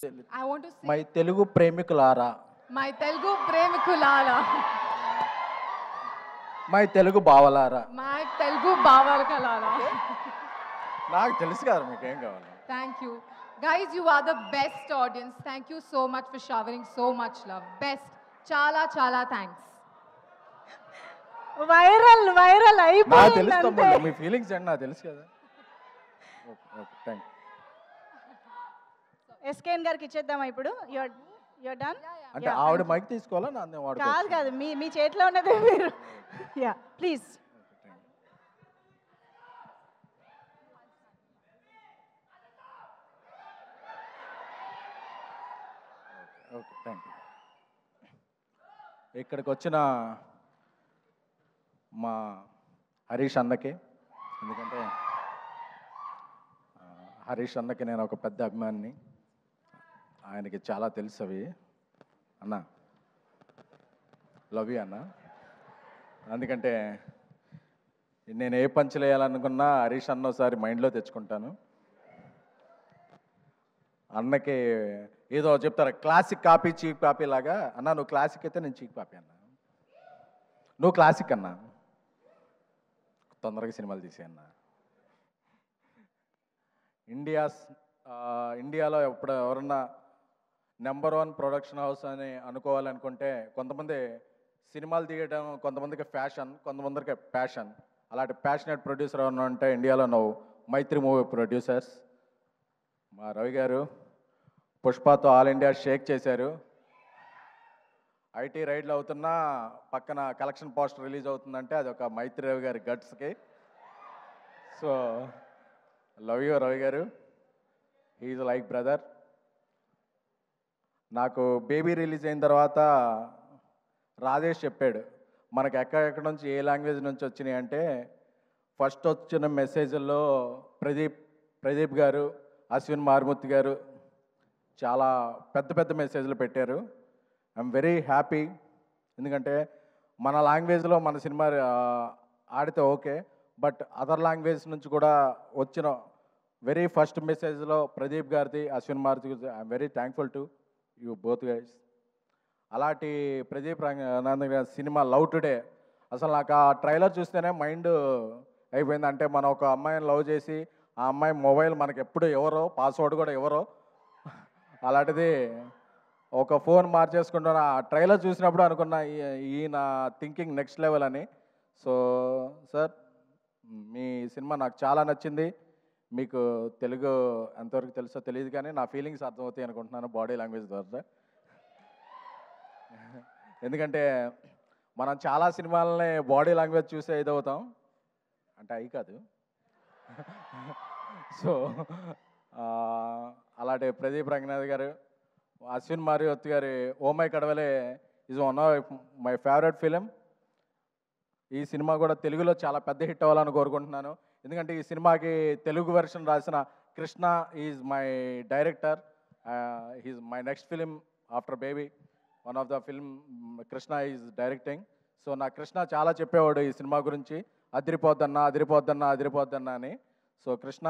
I want to say my Telugu ప్రేమికులారా, my Telugu Premikulala, my Telugu బావలారా. my Telugu Bavarkalala. నాకు తెలుసు కదా మీకేం కావాలి. Thank you. Guys, you are the best audience. Thank you so much for showering so much love. Best. Chala chala thanks. Viral viral నాకు అయిపోయింది తెలుసు అంతే. తమ్ముడు, మీ ఫీలింగ్స్ ఏంటి నాకు తెలుసు కదా. ఓకే ఓకే థ్యాంక్ ఎస్కేఎన్ గారికి ఇచ్చేద్దామా ఇప్పుడు? You're done. అంటే ఆవిడ మైక్ తీసుకోవాలా నా నేను కాదు వాడుకోవచ్చు? కాదు, మీ మీ చేతిలో ఉన్నదే మీరు. Yeah please. Okay thank you. ఇక్కడికి వచ్చిన మా హరీష్ అన్నకి, ఎందుకంటే హరీష్ అన్నకి నేను ఒక పెద్ద అభిమానిని, ఆయనకి చాలా తెలుసు అవి. అన్న లవ్ యూ అన్న. ఎందుకంటే నేను ఏ పంచులు వేయాలనుకున్నా హరీష్ అన్న ఒకసారి మైండ్లో తెచ్చుకుంటాను. అన్నకి ఏదో చెప్తారు క్లాసిక్ కాపీ చీప్ కాపీ లాగా. అన్న నువ్వు క్లాసిక్ అయితే నేను చీప్ కాపీ అన్న, నువ్వు క్లాసిక్ అన్న, తొందరగా సినిమాలు తీసేయన్న. ఇండియాలో ఎవరన్నా నెంబర్ 1 ప్రొడక్షన్ హౌస్ అని అనుకోవాలనుకుంటే కొంతమంది సినిమాలు తీయడం, కొంతమందికి ఫ్యాషన్, కొంతమందికి ప్యాషన్. అలాంటి ప్యాషనెట్ ప్రొడ్యూసర్ ఎవరన్నా ఉంటే ఇండియాలో నువ్వు మైత్రి మూవీ ప్రొడ్యూసర్స్. మా రవి గారు పుష్పతో ఆల్ ఇండియా షేక్ చేశారు. ఐటీ రైడ్లు అవుతున్నా పక్కన కలెక్షన్ పోస్టర్ రిలీజ్ అవుతుందంటే అది ఒక మైత్రి రవి గారి గట్స్కి. సో లవ్ యూ రవి గారు, హీఈస్ లైక్ బ్రదర్. నాకు బేబీ రిలీజ్ అయిన తర్వాత రాజేష్ చెప్పాడు మనకు ఎక్కడెక్కడ నుంచి ఏ లాంగ్వేజ్ నుంచి వచ్చినాయి అంటే, ఫస్ట్ వచ్చిన మెసేజ్ల్లో ప్రదీప్ గారు, అశ్విన్ మారుమూర్తి గారు చాలా పెద్ద పెద్ద మెసేజ్లు పెట్టారు. I'm very happy. ఎందుకంటే మన లాంగ్వేజ్లో మన సినిమా ఆడితే ఓకే, బట్ అదర్ లాంగ్వేజ్ నుంచి కూడా వచ్చిన వెరీ ఫస్ట్ మెసేజ్లో ప్రదీప్ గారిది, అశ్విన్ మారుతి గారిది, I'm very thankful to you both guys. అలాంటి ప్రదీప్ రంగనాథన్ గారి సినిమా లవ్ టుడే అసలు నాకు ఆ ట్రైలర్ చూస్తేనే మైండ్ అయిపోయింది. అంటే మనం ఒక అమ్మాయిని లవ్ చేసి ఆ అమ్మాయి మొబైల్ మనకి ఎప్పుడు ఎవరో, పాస్వర్డ్ కూడా ఎవరో, అలాంటిది ఒక ఫోన్ మార్చేసుకుంటున్న ఆ ట్రైలర్ చూసినప్పుడు అనుకున్నా ఈయన థింకింగ్ నెక్స్ట్ లెవెల్ అని. సో సార్ మీ సినిమా నాకు చాలా నచ్చింది. మీకు తెలుగు ఎంతవరకు తెలుసో తెలియదు కానీ నా ఫీలింగ్స్ అర్థమవుతాయి అనుకుంటున్నాను బాడీ లాంగ్వేజ్ ద్వారా. ఎందుకంటే మనం చాలా సినిమాలని బాడీ లాంగ్వేజ్ చూసే ఇదవుతాం, అంటే అవి కాదు. సో అలాంటి ప్రదీప్ రంగనాథ్ గారు, అశ్విన్ మారుతి గారి oh my Kadavule is one of my favourite film. ఈ సినిమా కూడా తెలుగులో చాలా పెద్ద హిట్ అవ్వాలని కోరుకుంటున్నాను. ఎందుకంటే ఈ సినిమాకి తెలుగు వెర్షన్ రాసిన Krishna is my director. He's my next film after Baby. One of the film Krishna is directing. So నా కృష్ణ చాలా చెప్పేవాడు ఈ సినిమా గురించి, అదిరిపోద్దన్నా అదిరిపోద్దన్నా అదిరిపోద్దన్నా అని. So Krishna,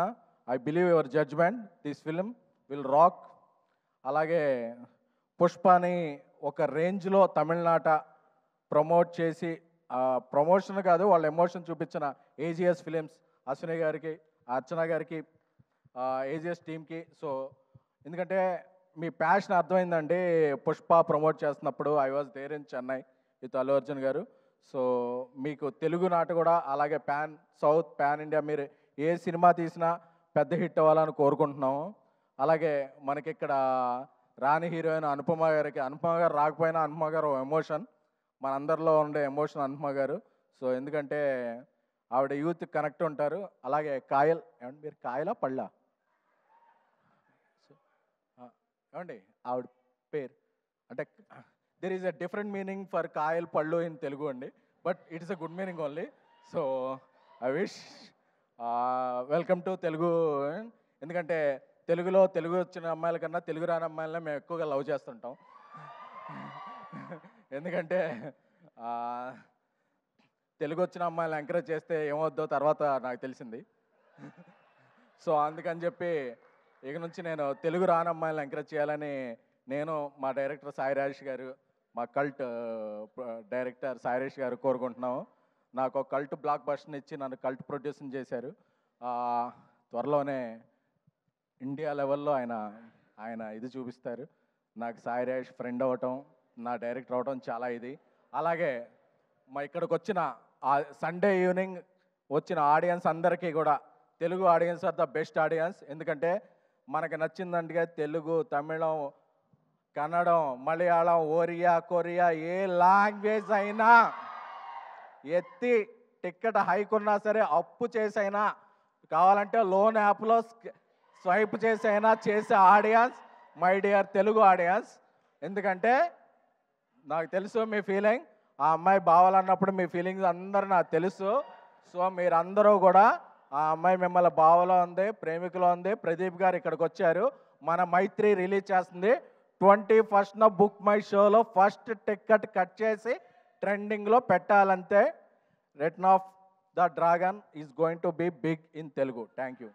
I believe your judgement, this film will rock. అలాగే పుష్పని ఒక రేంజ్లో తమిళనాట ప్రమోట్ చేసి, ప్రమోషన్ కాదు వాళ్ళ ఎమోషన్ చూపించిన ఏజిఎస్ ఫిలిమ్స్, అశ్విని గారికి, అర్చన గారికి, ఏజిఎస్ టీమ్కి. సో ఎందుకంటే మీ ప్యాషన్ అర్థమైందండి. పుష్ప ప్రమోట్ చేస్తున్నప్పుడు I was there in Chennai with Allu Arjun గారు. సో మీకు తెలుగు నాట కూడా అలాగే పాన్ సౌత్, పాన్ ఇండియా మీరు ఏ సినిమా తీసినా పెద్ద హిట్ అవ్వాలని కోరుకుంటున్నాము. అలాగే మనకి ఇక్కడ రాణి హీరోయిన్ అనుపమ గారికి, అనుపమ గారు రాకపోయినా అనుపమ గారు ఎమోషన్, మనందరిలో ఉండే ఎమోషన్ అనుపమ గారు. సో ఎందుకంటే ఆవిడ యూత్ కనెక్ట్ ఉంటారు. అలాగే కాయల్, ఏమంటే మీరు కాయలా పళ్ళా ఏమండి ఆవిడ పేరు, అంటే there is a different meaning for కాయల్ పళ్ళు ఇన్ తెలుగు అండి, but it is a good meaning only. So I wish welcome to Telugu. ఎందుకంటే తెలుగు వచ్చిన అమ్మాయిల కన్నా తెలుగు రాని అమ్మాయిలనే మేము ఎక్కువగా లవ్ చేస్తుంటాం. ఎందుకంటే తెలుగు వచ్చిన అమ్మాయిలను ఎంకరేజ్ చేస్తే ఏమవుద్దో తర్వాత నాకు తెలిసింది. సో అందుకని చెప్పి ఇక నుంచి నేను తెలుగు రాని అమ్మాయిలను ఎంకరేజ్ చేయాలని నేను మా డైరెక్టర్ సాయి రాజేష్ గారు, మా కల్ట్ డైరెక్టర్ సాయి రాజేష్ గారు కోరుకుంటున్నాము. నాకు ఒక కల్ట్ బ్లాక్ బస్టర్ని ఇచ్చి నన్ను కల్ట్ ప్రొడ్యూసింగ్ చేశారు. త్వరలోనే ఇండియా లెవెల్లో ఆయన ఇది చూపిస్తారు. నాకు సాయి రాజేష్ ఫ్రెండ్ అవ్వటం, నా డైరెక్టర్ అవ్వటం చాలా ఇది. అలాగే మా ఇక్కడికి వచ్చిన సండే ఈవినింగ్ వచ్చిన ఆడియన్స్ అందరికీ కూడా, Telugu audience are the best audience. ఎందుకంటే మనకి నచ్చిందంటే తెలుగు, తమిళం, కన్నడం, మలయాళం, ఒరియా, కొరియా ఏ లాంగ్వేజ్ అయినా ఎత్తి టికెట్ హైక్ ఉన్నా సరే అప్పు చేసైనా, కావాలంటే లోన్ యాప్లో స్వైప్ చేసైనా చేసే audience my dear Telugu audience. ఎందుకంటే నాకు తెలుసు మీ ఫీలింగ్, ఆ అమ్మాయి బావాలన్నప్పుడు మీ ఫీలింగ్స్ అందరూ నాకు తెలుసు. సో మీరందరూ కూడా ఆ అమ్మాయి మిమ్మల్ని బావలో ఉంది, ప్రేమికులో ఉంది. ప్రదీప్ గారు ఇక్కడికి వచ్చారు, మన మైత్రి రిలీజ్ చేస్తుంది 21st బుక్ మై షోలో ఫస్ట్ టికెట్ కట్ చేసి ట్రెండింగ్లో పెట్టాలంతే. Return of the dragon is going to be big in Telugu. Thank you.